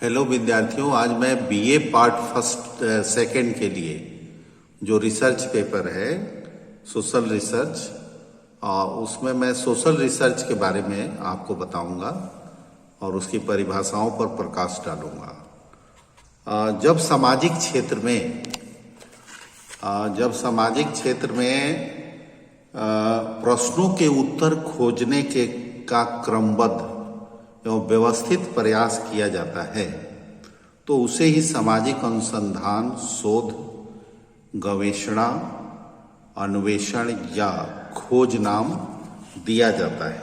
Hello विद्यार्थियों, आज मैं बीए पार्ट फर्स्ट सेकंड के लिए जो रिसर्च पेपर है सोशल रिसर्च, उसमें मैं सोशल रिसर्च के बारे में आपको बताऊंगा और उसकी परिभाषाओं पर प्रकाश डालूंगा। जब सामाजिक क्षेत्र में प्रश्नों के उत्तर खोजने के का क्रमबद्ध एवं व्यवस्थित प्रयास किया जाता है तो उसे ही सामाजिक अनुसंधान, शोध, गवेषणा, अन्वेषण या खोज नाम दिया जाता है।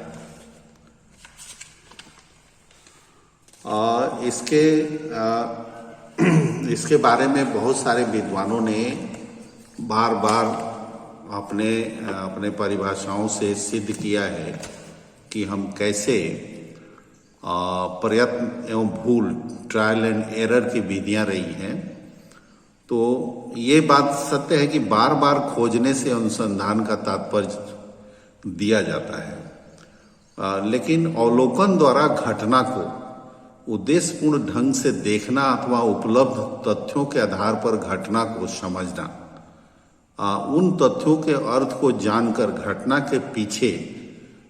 इसके बारे में बहुत सारे विद्वानों ने बार बार अपने परिभाषाओं से सिद्ध किया है कि हम कैसे प्रयत्न एवं भूल, ट्रायल एंड एरर की विधियां रही हैं। तो ये बात सत्य है कि बार बार खोजने से अनुसंधान का तात्पर्य दिया जाता है, लेकिन अवलोकन द्वारा घटना को उद्देश्यपूर्ण ढंग से देखना अथवा उपलब्ध तथ्यों के आधार पर घटना को समझना, उन तथ्यों के अर्थ को जानकर घटना के पीछे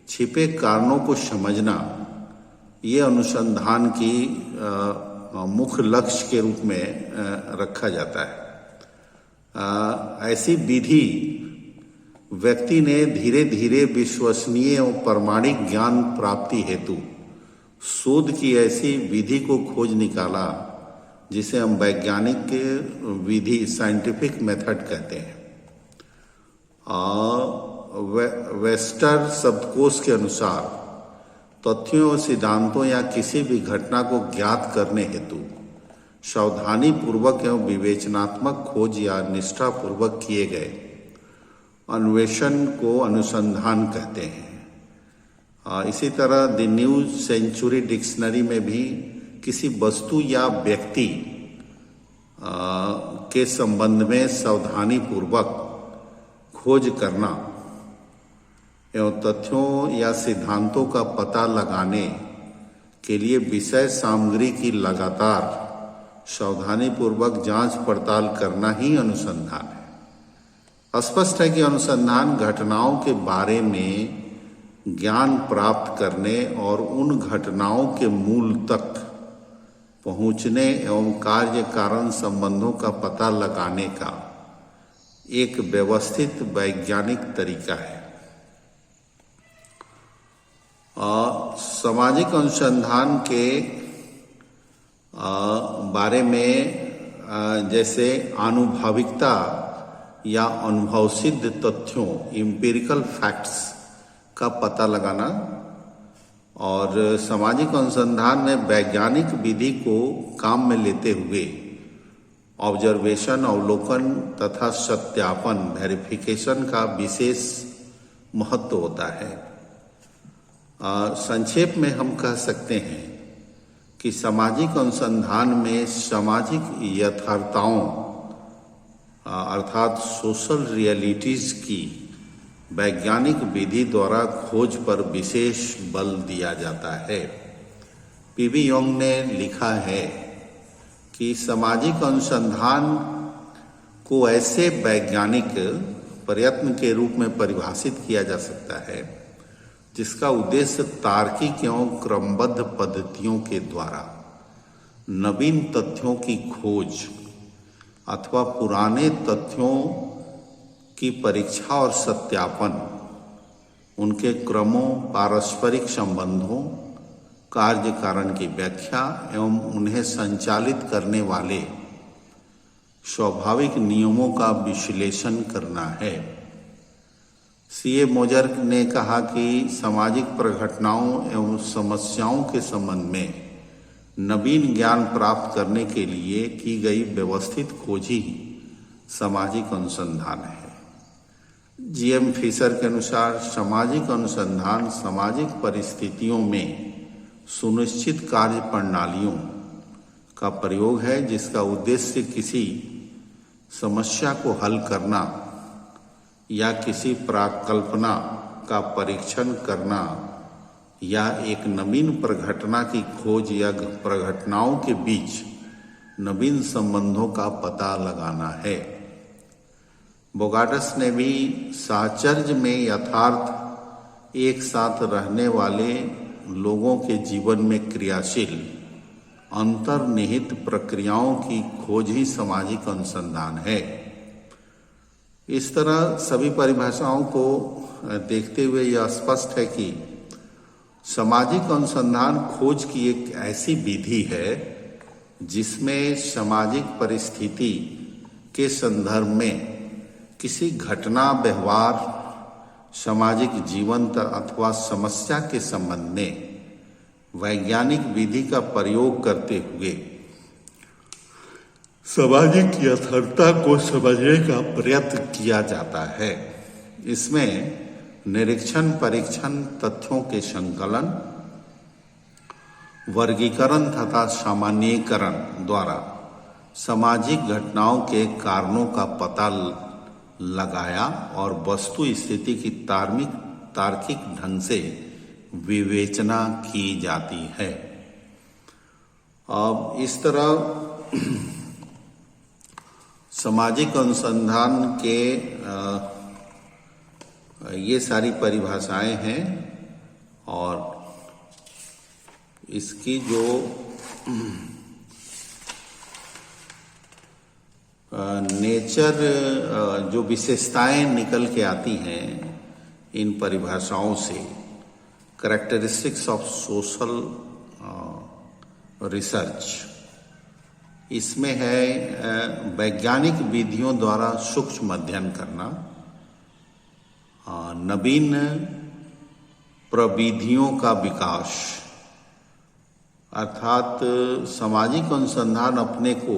छिपे कारणों को समझना, ये अनुसंधान की मुख्य लक्ष्य के रूप में रखा जाता है। ऐसी विधि व्यक्ति ने धीरे धीरे विश्वसनीय एवं प्रमाणिक ज्ञान प्राप्ति हेतु शोध की ऐसी विधि को खोज निकाला जिसे हम वैज्ञानिक विधि, साइंटिफिक मेथड कहते हैं। वेस्टर शब्दकोश के अनुसार तथ्यों और सिद्धांतों या किसी भी घटना को ज्ञात करने हेतु सावधानी पूर्वक एवं विवेचनात्मक खोज या निष्ठा पूर्वक किए गए अन्वेषण को अनुसंधान कहते हैं। इसी तरह द न्यू सेंचुरी डिक्शनरी में भी किसी वस्तु या व्यक्ति के संबंध में सावधानी पूर्वक खोज करना एवं तथ्यों या सिद्धांतों का पता लगाने के लिए विषय सामग्री की लगातार सावधानी पूर्वक जांच पड़ताल करना ही अनुसंधान है। स्पष्ट है कि अनुसंधान घटनाओं के बारे में ज्ञान प्राप्त करने और उन घटनाओं के मूल तक पहुंचने एवं कार्य कारण संबंधों का पता लगाने का एक व्यवस्थित वैज्ञानिक तरीका है। सामाजिक अनुसंधान के बारे में जैसे आनुभविकता या अनुभव सिद्ध तथ्यों, एम्पिरिकल फैक्ट्स का पता लगाना, और सामाजिक अनुसंधान में वैज्ञानिक विधि को काम में लेते हुए ऑब्जर्वेशन, अवलोकन तथा सत्यापन, वेरिफिकेशन का विशेष महत्व होता है। संक्षेप में हम कह सकते हैं कि सामाजिक अनुसंधान में सामाजिक यथार्थताओं अर्थात सोशल रियलिटीज की वैज्ञानिक विधि द्वारा खोज पर विशेष बल दिया जाता है। पीवी योंग ने लिखा है कि सामाजिक अनुसंधान को ऐसे वैज्ञानिक प्रयत्न के रूप में परिभाषित किया जा सकता है जिसका उद्देश्य तार्किक एवं क्रमबद्ध पद्धतियों के द्वारा नवीन तथ्यों की खोज अथवा पुराने तथ्यों की परीक्षा और सत्यापन, उनके क्रमों, पारस्परिक संबंधों, कार्य कारण की व्याख्या एवं उन्हें संचालित करने वाले स्वाभाविक नियमों का विश्लेषण करना है। सीए मोजर ने कहा कि सामाजिक प्रघटनाओं एवं समस्याओं के संबंध में नवीन ज्ञान प्राप्त करने के लिए की गई व्यवस्थित खोज ही सामाजिक अनुसंधान है। जीएम फिशर के अनुसार सामाजिक अनुसंधान सामाजिक परिस्थितियों में सुनिश्चित कार्य प्रणालियों का प्रयोग है जिसका उद्देश्य किसी समस्या को हल करना या किसी प्राकल्पना का परीक्षण करना या एक नवीन प्रघटना की खोज या प्रघटनाओं के बीच नवीन संबंधों का पता लगाना है। बोगाटस ने भी साहचर्य में यथार्थ एक साथ रहने वाले लोगों के जीवन में क्रियाशील अंतर्निहित प्रक्रियाओं की खोज ही सामाजिक अनुसंधान है। इस तरह सभी परिभाषाओं को देखते हुए यह स्पष्ट है कि सामाजिक अनुसंधान खोज की एक ऐसी विधि है जिसमें सामाजिक परिस्थिति के संदर्भ में किसी घटना, व्यवहार, सामाजिक जीवन अथवा समस्या के संबंध में वैज्ञानिक विधि का प्रयोग करते हुए सामाजिक यथार्थता को समझने का प्रयत्न किया जाता है। इसमें निरीक्षण, परीक्षण, तथ्यों के संकलन, वर्गीकरण तथा सामान्यीकरण द्वारा सामाजिक घटनाओं के कारणों का पता लगाया और वस्तु स्थिति की तार्किक ढंग से विवेचना की जाती है। अब इस तरह सामाजिक अनुसंधान के ये सारी परिभाषाएं हैं और इसकी जो नेचर जो विशेषताएं निकल के आती हैं इन परिभाषाओं से, कैरेक्टरिस्टिक्स ऑफ सोशल रिसर्च, इसमें है वैज्ञानिक विधियों द्वारा सूक्ष्म अध्ययन करना, नवीन प्रविधियों का विकास, अर्थात सामाजिक अनुसंधान अपने को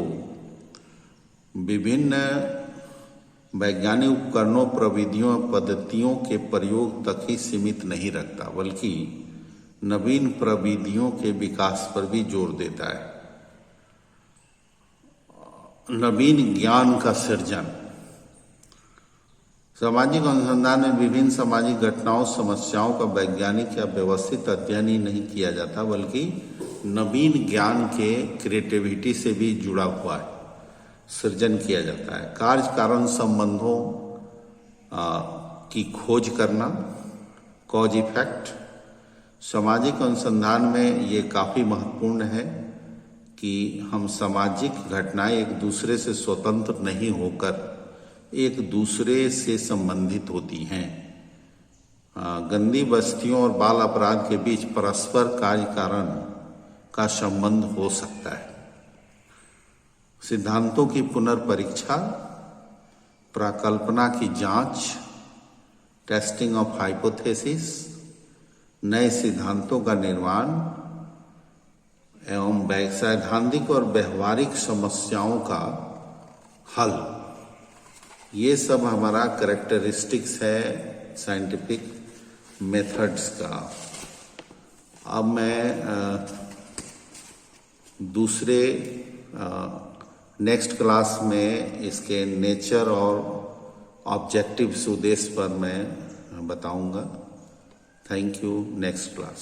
विभिन्न वैज्ञानिक उपकरणों, प्रविधियों, पद्धतियों के प्रयोग तक ही सीमित नहीं रखता, बल्कि नवीन प्रविधियों के विकास पर भी जोर देता है। नवीन ज्ञान का सृजन, सामाजिक अनुसंधान में विभिन्न सामाजिक घटनाओं, समस्याओं का वैज्ञानिक या व्यवस्थित अध्ययन ही नहीं किया जाता, बल्कि नवीन ज्ञान के क्रिएटिविटी से भी जुड़ा हुआ है, सृजन किया जाता है। कार्य कारण संबंधों की खोज करना, कॉज इफेक्ट, सामाजिक अनुसंधान में ये काफ़ी महत्वपूर्ण है कि हम सामाजिक घटनाएं एक दूसरे से स्वतंत्र नहीं होकर एक दूसरे से संबंधित होती हैं। गंदी बस्तियों और बाल अपराध के बीच परस्पर कार्य कारण का संबंध हो सकता है। सिद्धांतों की पुनर्परीक्षा, प्राकल्पना की जांच, टेस्टिंग ऑफ हाइपोथेसिस, नए सिद्धांतों का निर्माण एवं सैद्धांतिक और व्यवहारिक समस्याओं का हल, ये सब हमारा कैरेक्टरिस्टिक्स है साइंटिफिक मेथड्स का। अब मैं दूसरे नेक्स्ट क्लास में इसके नेचर और ऑब्जेक्टिव्स उद्देश्य पर मैं बताऊंगा। Thank you. Next class.